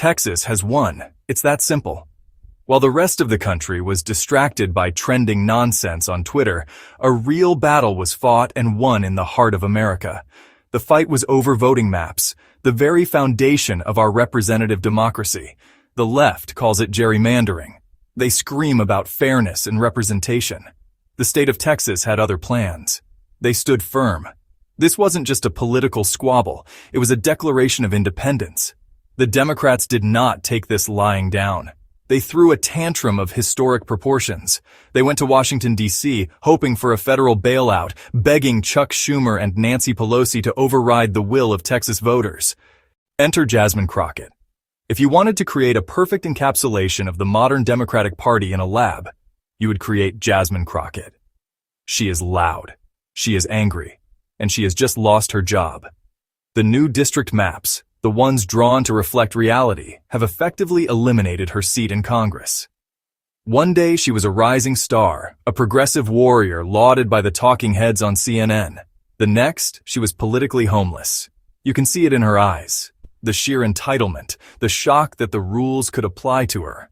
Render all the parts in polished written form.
Texas has won. It's that simple. While the rest of the country was distracted by trending nonsense on Twitter, a real battle was fought and won in the heart of America. The fight was over voting maps, the very foundation of our representative democracy. The left calls it gerrymandering. They scream about fairness and representation. The state of Texas had other plans. They stood firm. This wasn't just a political squabble, it was a declaration of independence. The Democrats did not take this lying down. They threw a tantrum of historic proportions. They went to Washington, D.C., hoping for a federal bailout, begging Chuck Schumer and Nancy Pelosi to override the will of Texas voters. Enter Jasmine Crockett. If you wanted to create a perfect encapsulation of the modern Democratic Party in a lab, you would create Jasmine Crockett. She is loud, she is angry, and she has just lost her job. The new district maps, the ones drawn to reflect reality, have effectively eliminated her seat in Congress. One day she was a rising star, a progressive warrior lauded by the talking heads on CNN. The next, she was politically homeless. You can see it in her eyes. The sheer entitlement, the shock that the rules could apply to her.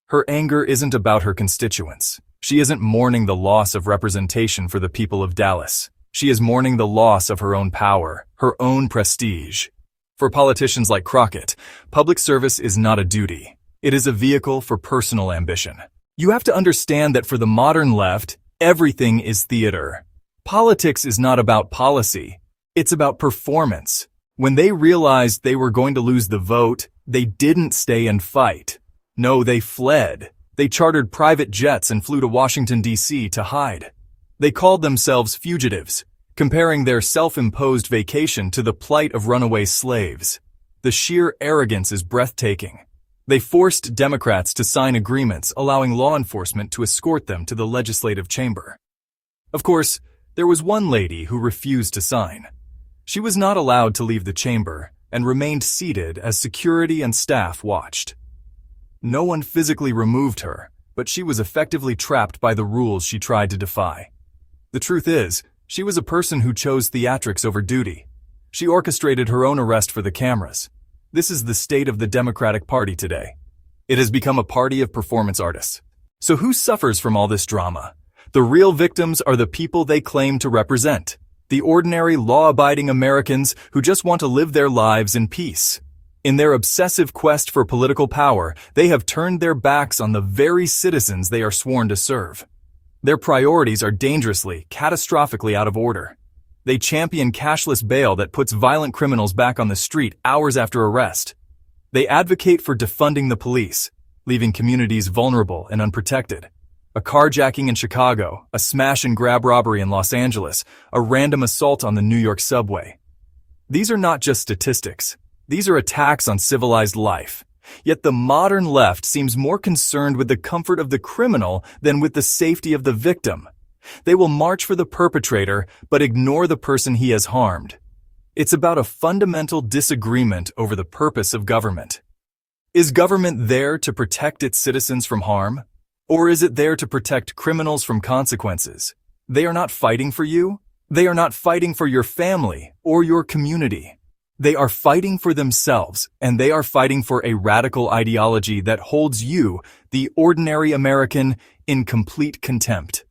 Her anger isn't about her constituents. She isn't mourning the loss of representation for the people of Dallas. She is mourning the loss of her own power, her own prestige. For politicians like Crockett, public service is not a duty. It is a vehicle for personal ambition. You have to understand that for the modern left, everything is theater. Politics is not about policy. It's about performance. When they realized they were going to lose the vote, they didn't stay and fight. No, they fled. They chartered private jets and flew to Washington, D.C. to hide. They called themselves fugitives, comparing their self-imposed vacation to the plight of runaway slaves. The sheer arrogance is breathtaking. They forced Democrats to sign agreements allowing law enforcement to escort them to the legislative chamber. Of course, there was one lady who refused to sign. She was not allowed to leave the chamber and remained seated as security and staff watched. No one physically removed her, but she was effectively trapped by the rules she tried to defy. The truth is, she was a person who chose theatrics over duty. She orchestrated her own arrest for the cameras. This is the state of the Democratic Party today. It has become a party of performance artists. So who suffers from all this drama? The real victims are the people they claim to represent. The ordinary, law-abiding Americans who just want to live their lives in peace. In their obsessive quest for political power, they have turned their backs on the very citizens they are sworn to serve. Their priorities are dangerously, catastrophically out of order. They champion cashless bail that puts violent criminals back on the street hours after arrest. They advocate for defunding the police, leaving communities vulnerable and unprotected. A carjacking in Chicago, a smash-and-grab robbery in Los Angeles, a random assault on the New York subway. These are not just statistics. These are attacks on civilized life. Yet the modern left seems more concerned with the comfort of the criminal than with the safety of the victim. They will march for the perpetrator, but ignore the person he has harmed. It's about a fundamental disagreement over the purpose of government. Is government there to protect its citizens from harm? Or is it there to protect criminals from consequences? They are not fighting for you. They are not fighting for your family or your community. They are fighting for themselves, and they are fighting for a radical ideology that holds you, the ordinary American, in complete contempt.